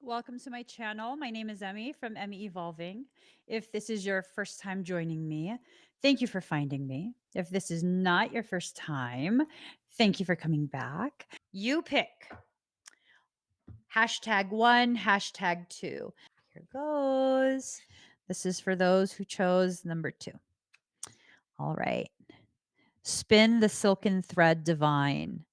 Welcome to my channel. My name is Emmy from Emmy Evolving. If this is your first time joining me, thank you for finding me. If this is not your first time, thank you for coming back. You pick #1, #2. Here goes. This is for those who chose number 2. All right. Spin the silken thread divine.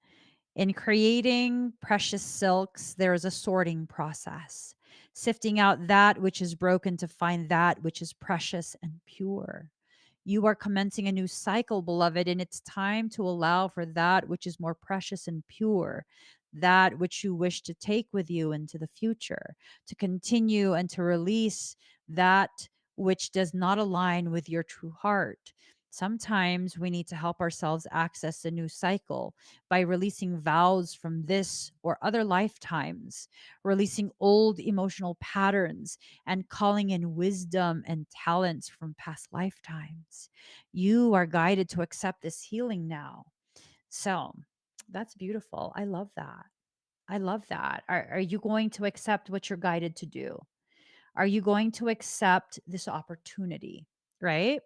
In creating precious silks, there is a sorting process, sifting out that which is broken to find that which is precious and pure. You are commencing a new cycle, beloved, and it's time to allow for that which is more precious and pure, that which you wish to take with you into the future, to continue and to release that which does not align with your true heart. Sometimes we need to help ourselves access a new cycle by releasing vows from this or other lifetimes, releasing old emotional patterns, and calling in wisdom and talents from past lifetimes. You are guided to accept this healing now. So that's beautiful. I love that. I love that. Are you going to accept what you're guided to do? Are you going to accept this opportunity? Right?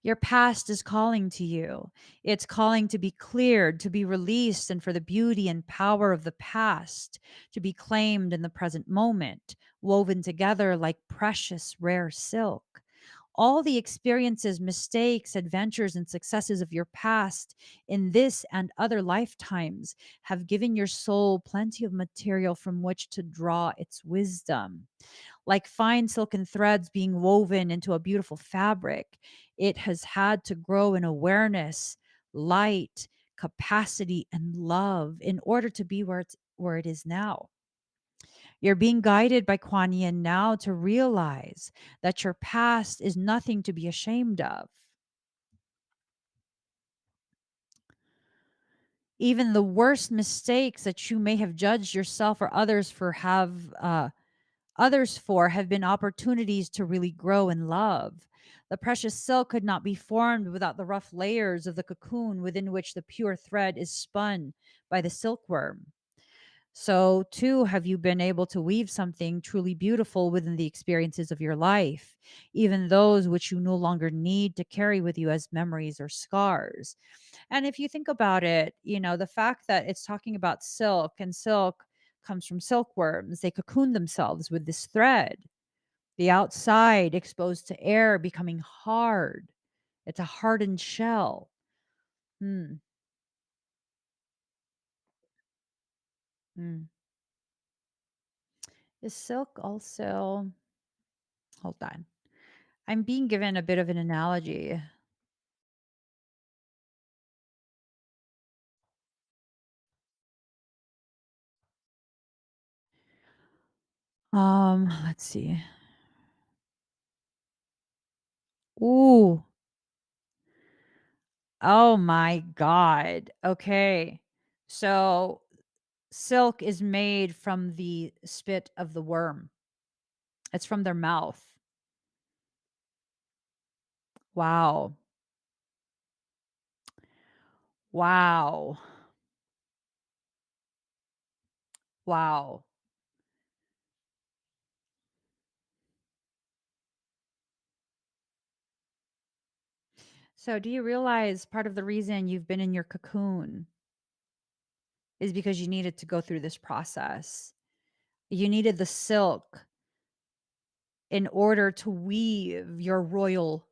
Your past is calling to you. It's calling to be cleared, to be released, and for the beauty and power of the past to be claimed in the present moment, woven together like precious, rare silk. All the experiences, mistakes, adventures, and successes of your past in this and other lifetimes have given your soul plenty of material from which to draw its wisdom like fine silken threads being woven into a beautiful fabric. It has had to grow in awareness, light, capacity, and love in order to be where it is now. You're being guided by Kuan Yin now to realize that your past is nothing to be ashamed of. Even the worst mistakes that you may have judged yourself or others for have been opportunities to really grow in love. The precious silk could not be formed without the rough layers of the cocoon within which the pure thread is spun by the silkworm. So, too, have you been able to weave something truly beautiful within the experiences of your life, even those which you no longer need to carry with you as memories or scars? And if you think about it, the fact that it's talking about silk and silk comes from silkworms, they cocoon themselves with this thread, the outside exposed to air becoming hard. It's a hardened shell. Hmm. Hmm. Is silk also, hold on. I'm being given a bit of an analogy. Let's see. Ooh. Oh my God. Okay. So silk is made from the spit of the worm. It's from their mouth. Wow. Wow. Wow. So do you realize part of the reason you've been in your cocoon is because you needed to go through this process? You needed the silk in order to weave your royal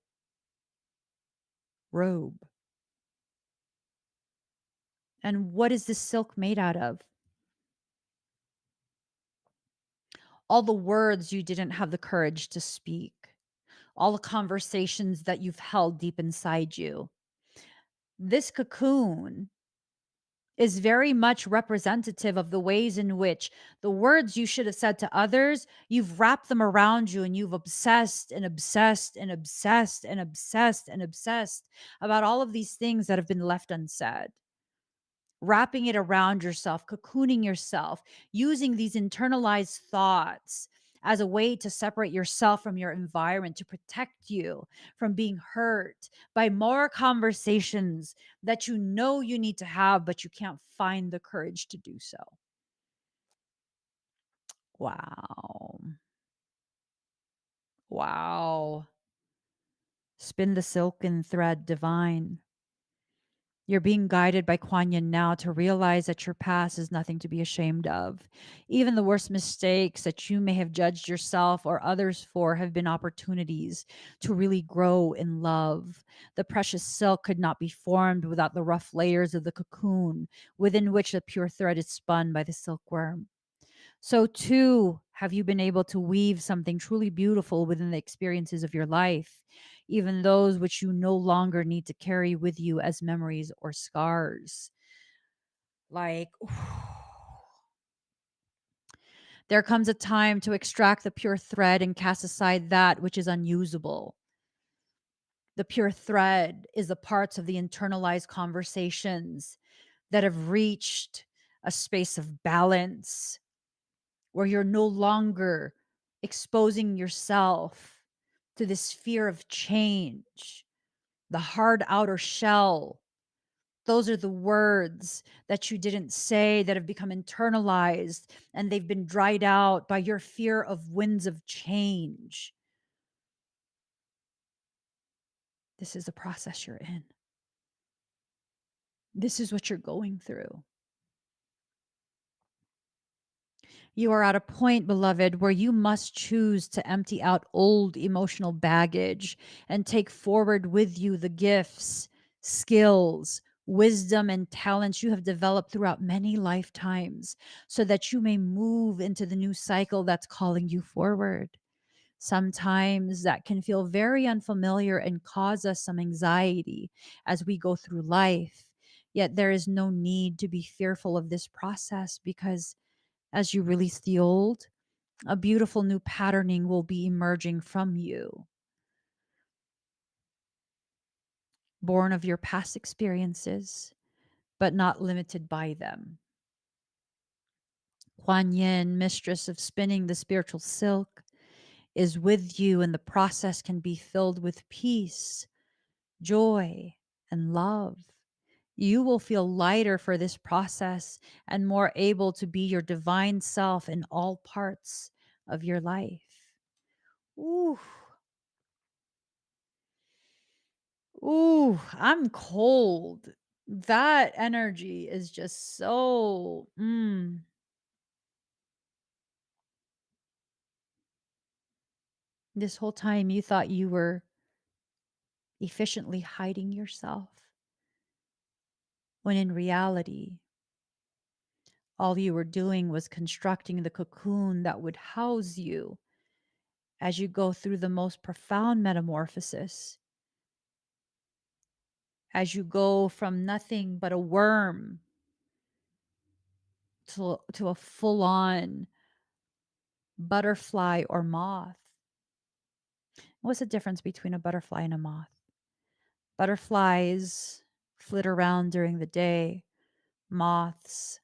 robe. And what is this silk made out of? All the words you didn't have the courage to speak, all the conversations that you've held deep inside you. This cocoon is very much representative of the ways in which the words you should have said to others, you've wrapped them around you and you've obsessed and obsessed and obsessed and obsessed and obsessed about all of these things that have been left unsaid. Wrapping it around yourself, cocooning yourself, using these internalized thoughts as a way to separate yourself from your environment, to protect you from being hurt by more conversations that you know you need to have, but you can't find the courage to do so. Wow. Wow. Spin the silken thread divine. You're being guided by Kuan Yin now to realize that your past is nothing to be ashamed of. Even the worst mistakes that you may have judged yourself or others for have been opportunities to really grow in love. The precious silk could not be formed without the rough layers of the cocoon within which the pure thread is spun by the silkworm. So, too, have you been able to weave something truly beautiful within the experiences of your life, even those which you no longer need to carry with you as memories or scars? Like, there comes a time to extract the pure thread and cast aside that which is unusable. The pure thread is the parts of the internalized conversations that have reached a space of balance where you're no longer exposing yourself to this fear of change, the hard outer shell. Those are the words that you didn't say that have become internalized and they've been dried out by your fear of winds of change. This is the process you're in. This is what you're going through. You are at a point, beloved, where you must choose to empty out old emotional baggage and take forward with you the gifts, skills, wisdom, and talents you have developed throughout many lifetimes so that you may move into the new cycle that's calling you forward. Sometimes that can feel very unfamiliar and cause us some anxiety as we go through life. Yet there is no need to be fearful of this process because as you release the old, a beautiful new patterning will be emerging from you, born of your past experiences, but not limited by them. Kuan Yin, mistress of spinning the spiritual silk, is with you, and the process can be filled with peace, joy, and love. You will feel lighter for this process and more able to be your divine self in all parts of your life. Ooh. Ooh, I'm cold. That energy is just so this whole time you thought you were efficiently hiding yourself, when in reality, all you were doing was constructing the cocoon that would house you as you go through the most profound metamorphosis, as you go from nothing but a worm to a full on butterfly or moth. What's the difference between a butterfly and a moth? Butterflies flit around during the day, moths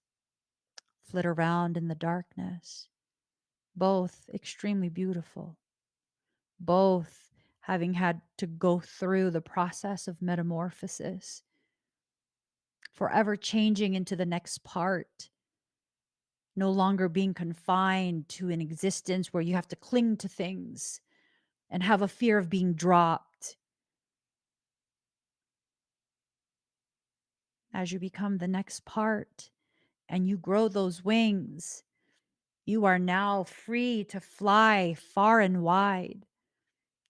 flit around in the darkness, both extremely beautiful, both having had to go through the process of metamorphosis, forever changing into the next part, no longer being confined to an existence where you have to cling to things and have a fear of being dropped. As you become the next part and you grow those wings, you are now free to fly far and wide,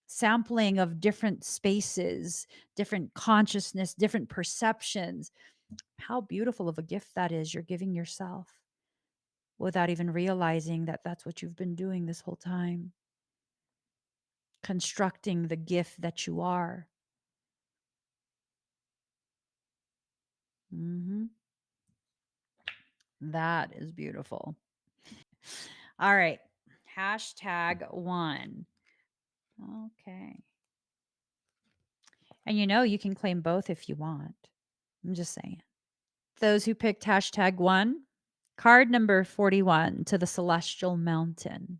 sampling of different spaces, different consciousness, different perceptions. How beautiful of a gift that is you're giving yourself without even realizing that that's what you've been doing this whole time, constructing the gift that you are. Mhm. That is beautiful. All right. Hashtag one. Okay. And you can claim both if you want. I'm just saying. Those who picked hashtag one, card number 41 to the celestial mountain.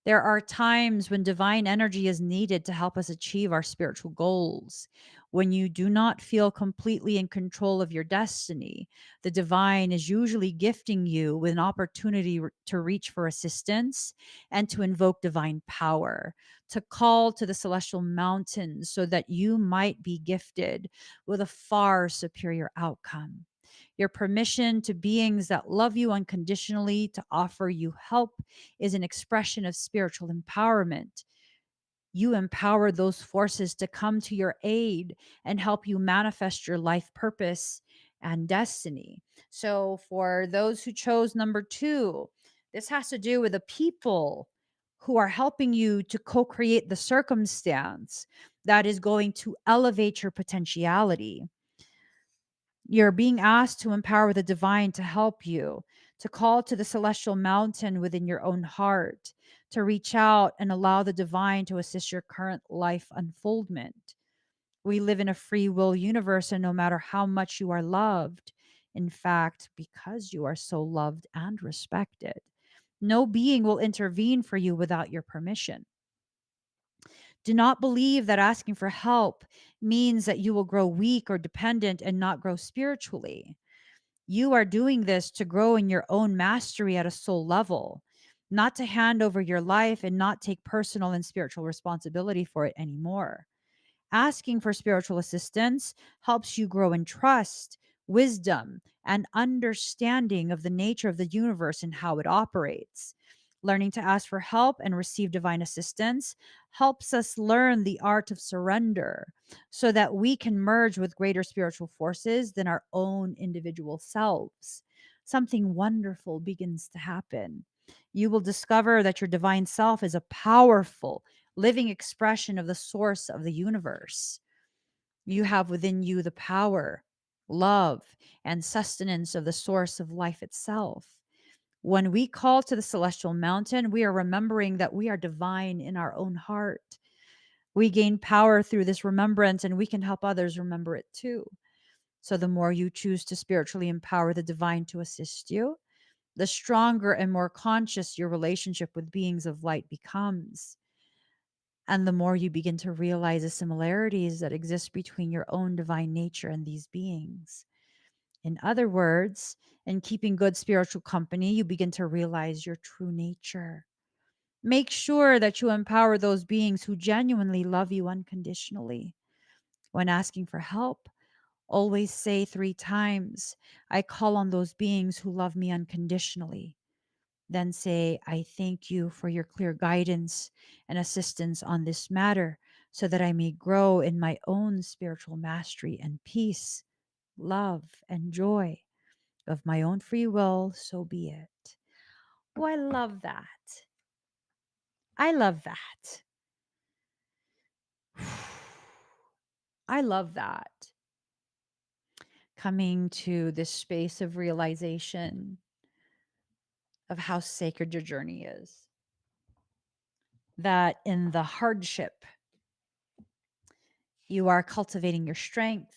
There are times when divine energy is needed to help us achieve our spiritual goals. When you do not feel completely in control of your destiny, the divine is usually gifting you with an opportunity to reach for assistance and to invoke divine power, to call to the celestial mountains so that you might be gifted with a far superior outcome. Your permission to beings that love you unconditionally to offer you help is an expression of spiritual empowerment. You empower those forces to come to your aid and help you manifest your life purpose and destiny. So, for those who chose number two, this has to do with the people who are helping you to co create the circumstance that is going to elevate your potentiality. You're being asked to empower the divine to help you, to call to the celestial mountain within your own heart, to reach out and allow the divine to assist your current life unfoldment. We live in a free will universe, and no matter how much you are loved, in fact, because you are so loved and respected, no being will intervene for you without your permission. Do not believe that asking for help means that you will grow weak or dependent and not grow spiritually. You are doing this to grow in your own mastery at a soul level, not to hand over your life and not take personal and spiritual responsibility for it anymore. Asking for spiritual assistance helps you grow in trust, wisdom, and understanding of the nature of the universe and how it operates. Learning to ask for help and receive divine assistance helps us learn the art of surrender so that we can merge with greater spiritual forces than our own individual selves. Something wonderful begins to happen. You will discover that your divine self is a powerful, living expression of the source of the universe. You have within you the power, love, and sustenance of the source of life itself. When we call to the celestial mountain, we are remembering that we are divine in our own heart. We gain power through this remembrance, and we can help others remember it too. So, the more you choose to spiritually empower the divine to assist you, the stronger and more conscious your relationship with beings of light becomes. And the more you begin to realize the similarities that exist between your own divine nature and these beings. In other words, in keeping good spiritual company, you begin to realize your true nature. Make sure that you empower those beings who genuinely love you unconditionally. When asking for help, always say 3 times, I call on those beings who love me unconditionally. Then say, I thank you for your clear guidance and assistance on this matter so that I may grow in my own spiritual mastery and peace, love, and joy of my own free will. So be it. Oh, I love that. I love that. I love that. Coming to this space of realization of how sacred your journey is. That in the hardship, you are cultivating your strength.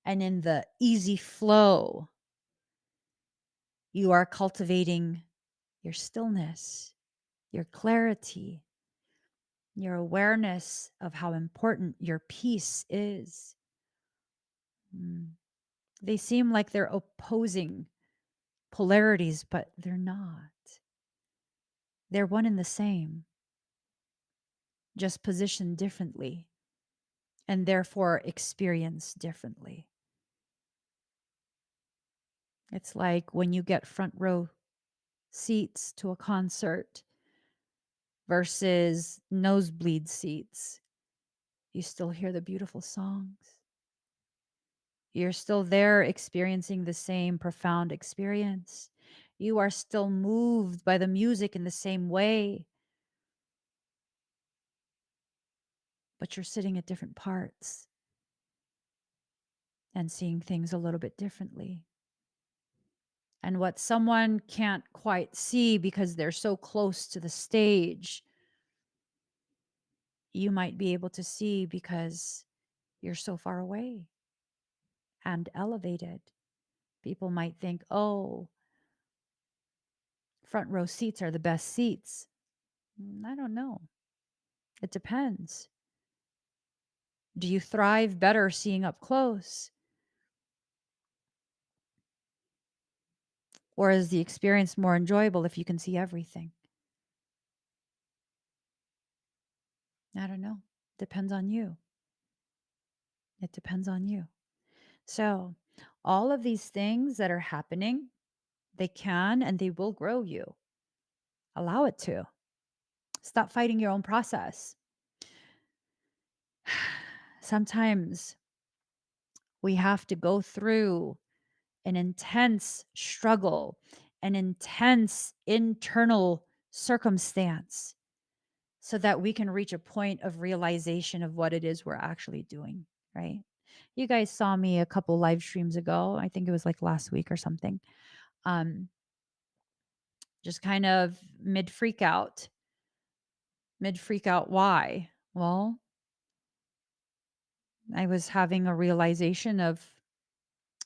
And in the easy flow, you are cultivating your stillness, your clarity, your awareness of how important your peace is. Mm. They seem like they're opposing polarities, but they're not. They're one and the same, just positioned differently and therefore experienced differently. It's like when you get front row seats to a concert versus nosebleed seats. You still hear the beautiful songs. You're still there experiencing the same profound experience. You are still moved by the music in the same way, but you're sitting at different parts and seeing things a little bit differently. And what someone can't quite see because they're so close to the stage, you might be able to see because you're so far away and elevated. People might think, oh, front row seats are the best seats. I don't know. It depends. Do you thrive better seeing up close? Or is the experience more enjoyable if you can see everything? I don't know. Depends on you. It depends on you. So, all of these things that are happening, they can and they will grow you. Allow it to. Stop fighting your own process. Sometimes we have to go through an intense struggle, an intense internal circumstance so that we can reach a point of realization of what it is we're actually doing, right? You guys saw me a couple live streams ago. I think it was like last week or something. Um, just kind of mid freak out. Mid freak out. Why? Well, I was having a realization of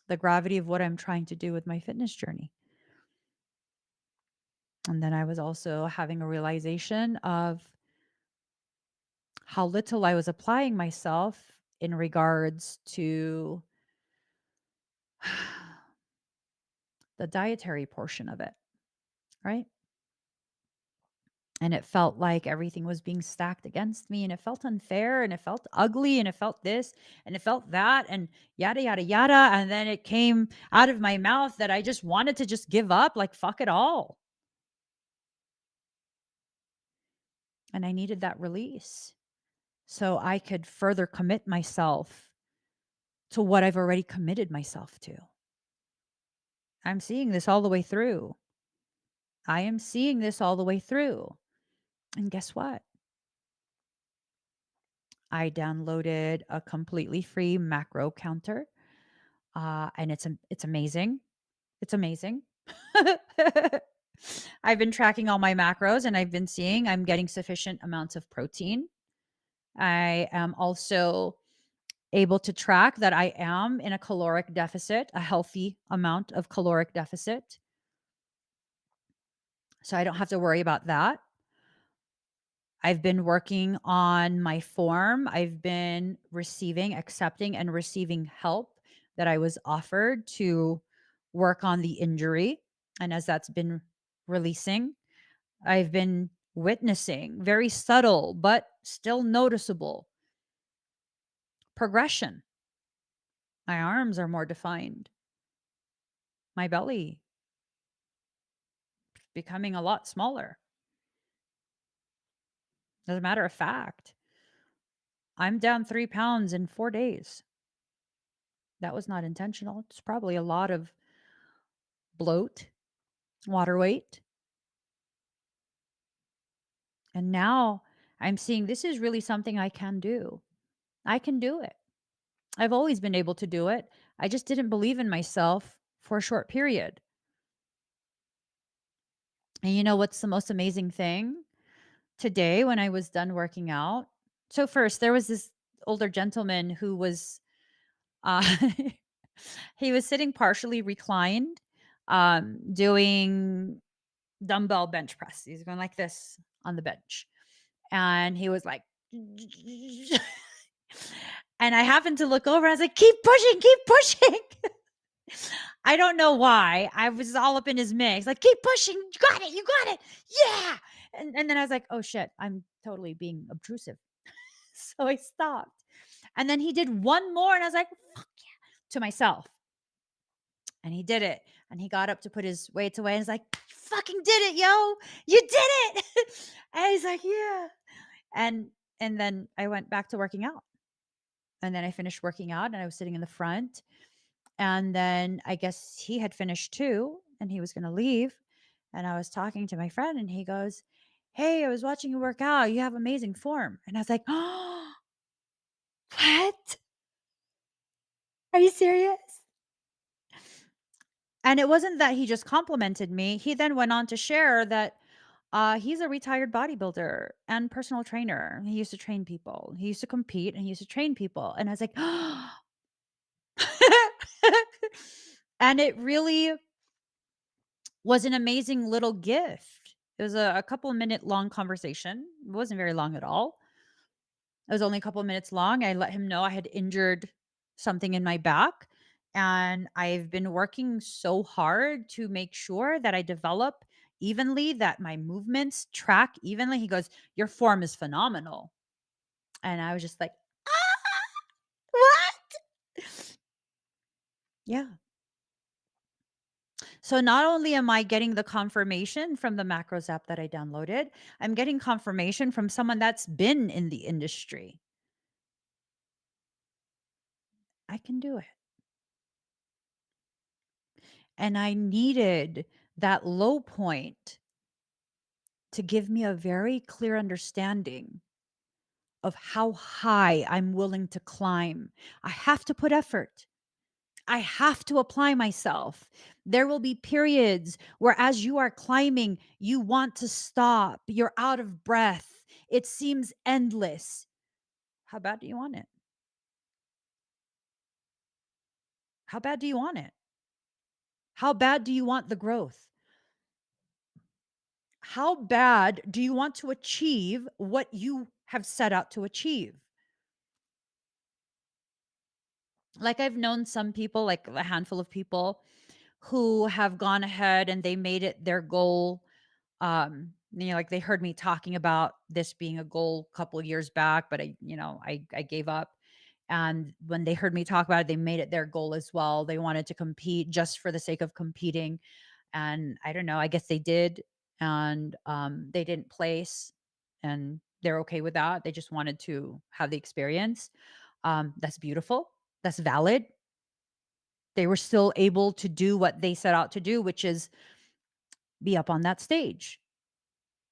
the gravity of what I'm trying to do with my fitness journey. And then I was also having a realization of how little I was applying myself in regards to the dietary portion of it, right? And it felt like everything was being stacked against me and it felt unfair and it felt ugly and it felt this and it felt that and yada, yada, yada. And then it came out of my mouth that I just wanted to just give up, like, fuck it all. And I needed that release so I could further commit myself to what I've already committed myself to. I'm seeing this all the way through. I am seeing this all the way through. And guess what? I downloaded a completely free macro counter, and it's amazing. It's amazing. I've been tracking all my macros, and I've been seeing I'm getting sufficient amounts of protein. I am also able to track that I am in a caloric deficit, a healthy amount of caloric deficit. So I don't have to worry about that. I've been working on my form. I've been accepting and receiving help that I was offered to work on the injury. And as that's been releasing, I've been witnessing very subtle, but still noticeable progression. My arms are more defined. My belly becoming a lot smaller. As a matter of fact, I'm down 3 pounds in 4 days. That was not intentional. It's probably a lot of bloat, water weight. And now I'm seeing this is really something I can do. I can do it. I've always been able to do it. I just didn't believe in myself for a short period. And you know what's the most amazing thing? Today, when I was done working out, so first, there was this older gentleman who was, uh, he was sitting partially reclined, doing dumbbell bench press. He's going like this on the bench. And he was like, and I happened to look over. I was like, keep pushing, keep pushing. I don't know why. I was all up in his mix, like, keep pushing. You got it. You got it. Yeah. And then I was like, oh shit, I'm totally being obtrusive. So I stopped. And then he did one more. And I was like, fuck yeah, to myself. And he did it. And he got up to put his weights away and he's like, you fucking did it, yo. You did it. And he's like, yeah. And and then I went back to working out. And then I finished working out and I was sitting in the front. And then I guess he had finished too and he was going to leave. And I was talking to my friend and he goes, hey, I was watching you work out. You have amazing form. And I was like, oh, what? Are you serious? And it wasn't that he just complimented me. He then went on to share that he's a retired bodybuilder and personal trainer. He used to train people. He used to compete and he used to train people. And I was like, oh. And it really was an amazing little gift. It was a couple of minute long conversation. It wasn't very long at all. It was only a couple of minutes long. I let him know I had injured something in my back, and I've been working so hard to make sure that I develop evenly, that my movements track evenly. He goes, "Your form is phenomenal." And I was just like, "Ah, what?" Yeah. So not only am I getting the confirmation from the macros app that I downloaded, I'm getting confirmation from someone that's been in the industry. I can do it. And I needed that low point to give me a very clear understanding of how high I'm willing to climb. I have to put effort. I have to apply myself. There will be periods where, as you are climbing, you want to stop. You're out of breath. It seems endless. How bad do you want it? How bad do you want it? How bad do you want the growth? How bad do you want to achieve what you have set out to achieve? Like, I've known some people, like a handful of people, who have gone ahead and they made it their goal. Like they heard me talking about this being a goal a couple years back, but I gave up. And when they heard me talk about it, they made it their goal as well. They wanted to compete just for the sake of competing. And I don't know, I guess they did. And they didn't place, and they're okay with that. They just wanted to have the experience. That's beautiful. That's valid. They were still able to do what they set out to do, which is be up on that stage,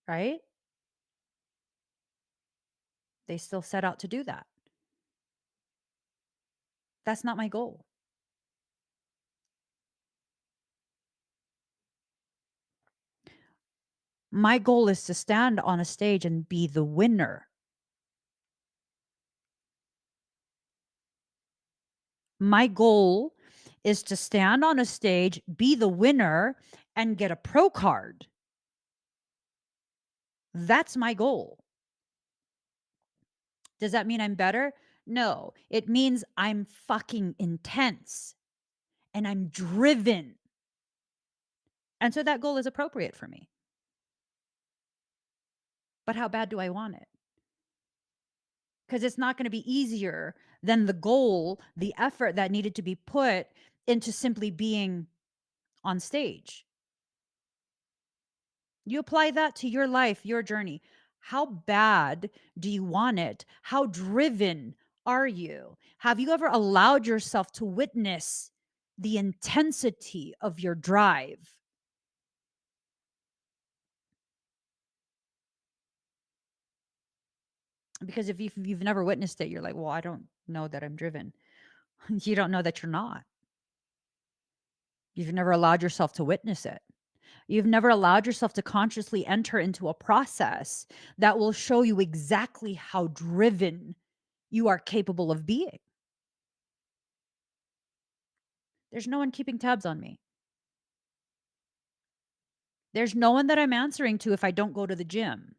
right? They still set out to do that. That's not my goal. My goal is to stand on a stage and be the winner. My goal is to stand on a stage, be the winner, and get a pro card. That's my goal. Does that mean I'm better? No. It means I'm fucking intense and I'm driven. And so that goal is appropriate for me. But how bad do I want it? Because it's not going to be easier than the goal, the effort that needed to be put into simply being on stage. You apply that to your life, your journey. How bad do you want it? How driven are you? Have you ever allowed yourself to witness the intensity of your drive? Because if you've never witnessed it, you're like, well, I don't know that I'm driven. You don't know that you're not. You've never allowed yourself to witness it. You've never allowed yourself to consciously enter into a process that will show you exactly how driven you are capable of being. There's no one keeping tabs on me. There's no one that I'm answering to if I don't go to the gym.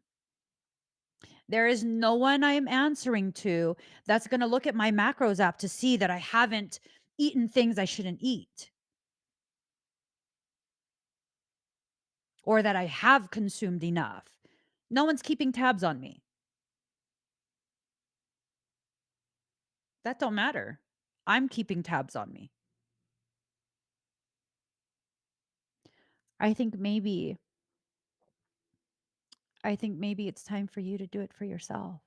There is no one I am answering to that's going to look at my macros app to see that I haven't eaten things I shouldn't eat or that I have consumed enough. No one's keeping tabs on me. That don't matter. I'm keeping tabs on me. I think maybe I think maybe it's time for you to do it for yourself.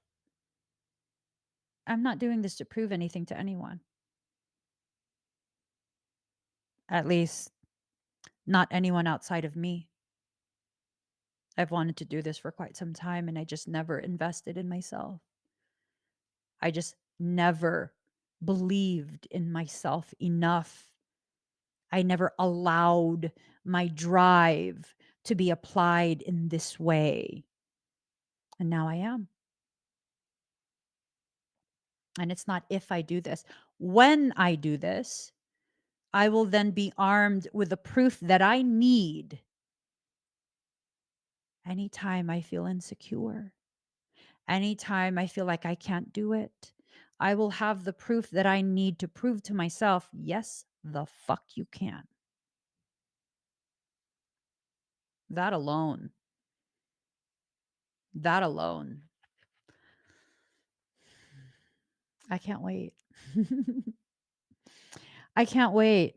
I'm not doing this to prove anything to anyone. At least not anyone outside of me. I've wanted to do this for quite some time and I just never invested in myself. I just never believed in myself enough. I never allowed my drive to be applied in this way. And now I am. And it's not if I do this. When I do this, I will then be armed with the proof that I need anytime I feel insecure, Anytime I feel like I can't do it, I will have the proof that I need to prove to myself, yes, the fuck you can. That alone, that alone. I can't wait. I can't wait,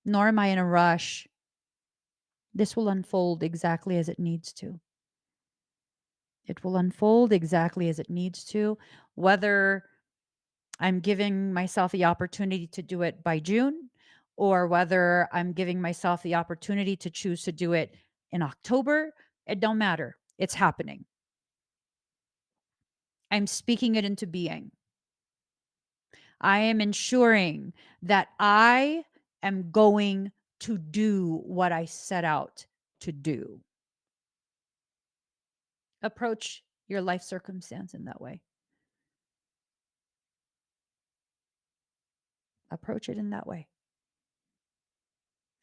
nor am I in a rush. This will unfold exactly as it needs to. It will unfold exactly as it needs to, whether I'm giving myself the opportunity to do it by June or whether I'm giving myself the opportunity to choose to do it in October. It don't matter. It's happening. I'm speaking it into being. I am ensuring that I am going to do what I set out to do. Approach your life circumstance in that way. Approach it in that way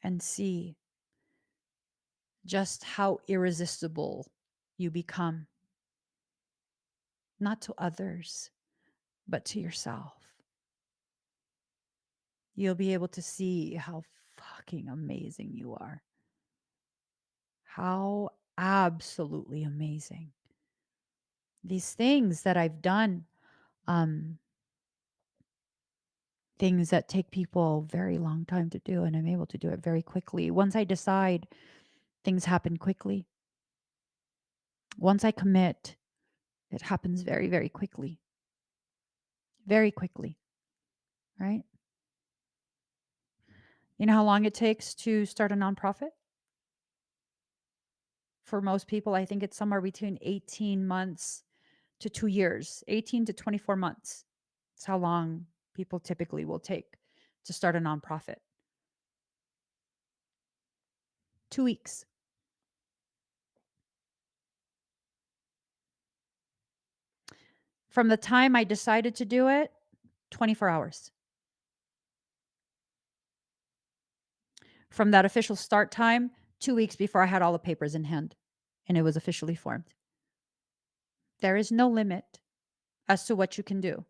and see just how irresistible you become, not to others, but to yourself. You'll be able to see how fucking amazing you are. How absolutely amazing. These things that I've done, um, things that take people a very long time to do, and I'm able to do it very quickly. Once I decide, things happen quickly. Once I commit, it happens very, very quickly. Very quickly, right? You know how long it takes to start a nonprofit? For most people, I think it's somewhere between 18 months to 2 years, 18 to 24 months. It's how long people typically will take to start a nonprofit. 2 weeks. From the time I decided to do it, 24 hours. From that official start time, 2 weeks before I had all the papers in hand and it was officially formed. There is no limit as to what you can do.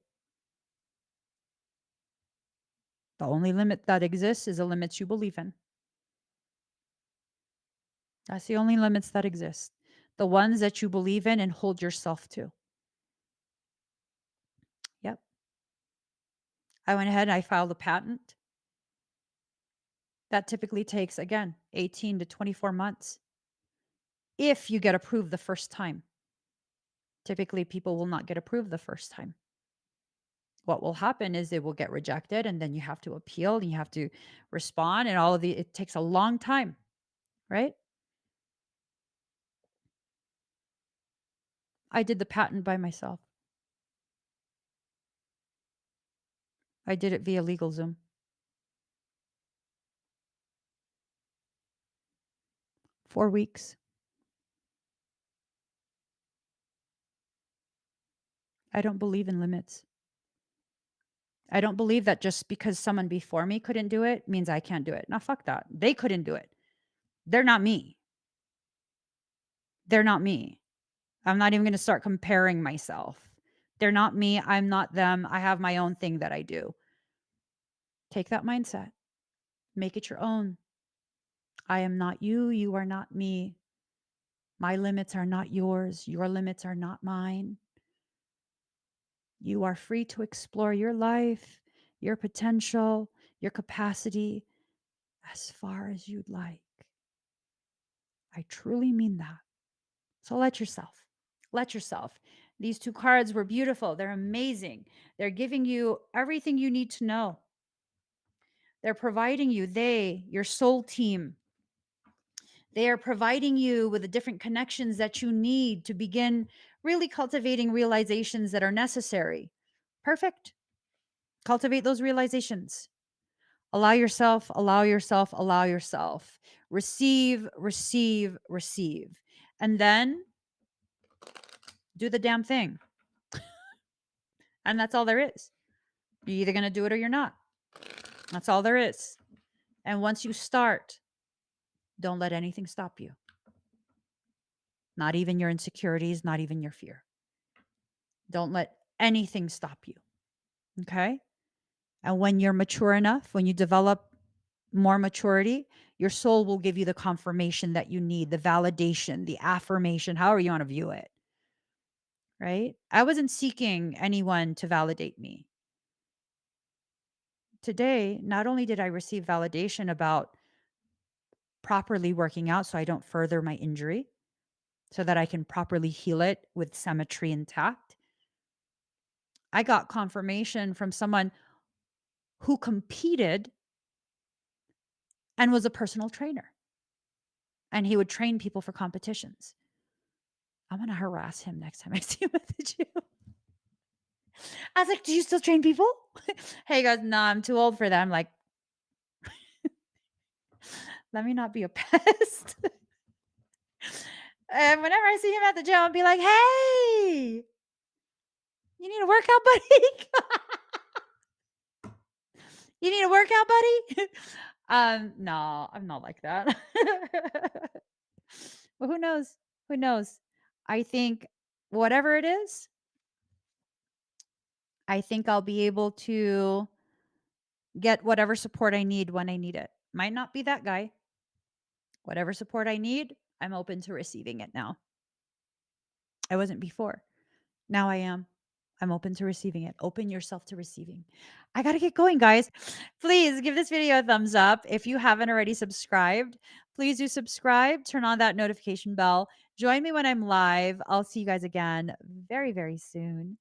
The only limit that exists is the limits you believe in. That's the only limits that exist. The ones that you believe in and hold yourself to. Yep. I went ahead and I filed a patent. That typically takes, again, 18 to 24 months if you get approved the first time. Typically, people will not get approved the first time. What will happen is it will get rejected, and then you have to appeal and you have to respond, and all of the, it takes a long time, right? I did the patent by myself. I did it via LegalZoom. 4 weeks. I don't believe in limits. I don't believe that just because someone before me couldn't do it means I can't do it. Now, fuck that. They couldn't do it. They're not me. They're not me. I'm not even going to start comparing myself. They're not me. I'm not them. I have my own thing that I do. Take that mindset, make it your own. I am not you. You are not me. My limits are not yours. Your limits are not mine. You are free to explore your life, your potential, your capacity as far as you'd like. I truly mean that. So let yourself. Let yourself. These 2 cards were beautiful. They're amazing. They're giving you everything you need to know. They're providing you, your soul team, they are providing you with the different connections that you need to begin really cultivating realizations that are necessary. Perfect. Cultivate those realizations. Allow yourself, allow yourself, allow yourself. Receive, receive, receive. And then do the damn thing. And that's all there is. You're either going to do it or you're not. That's all there is. And once you start, don't let anything stop you. Not even your insecurities, not even your fear. Don't let anything stop you. Okay. And when you're mature enough, when you develop more maturity, your soul will give you the confirmation that you need, the validation, the affirmation, however you want to view it. Right. I wasn't seeking anyone to validate me. Today, not only did I receive validation about properly working out so I don't further my injury, so that I can properly heal it with symmetry intact, I got confirmation from someone who competed and was a personal trainer, and he would train people for competitions. I'm gonna harass him next time I see him at the gym. I was like, "Do you still train people?" Hey, he goes, "No, I'm too old for that." I'm like, "Let me not be a pest." And whenever I see him at the gym, I'll be like, "Hey, you need a workout, buddy? You need a workout, buddy?" No, I'm not like that. But who knows? Who knows? I think whatever it is, I think I'll be able to get whatever support I need when I need it. Might not be that guy. Whatever support I need, I'm open to receiving it now. I wasn't before. Now I am. I'm open to receiving it. Open yourself to receiving. I got to get going, guys. Please give this video a thumbs up. If you haven't already subscribed, please do subscribe. Turn on that notification bell. Join me when I'm live. I'll see you guys again very, very soon.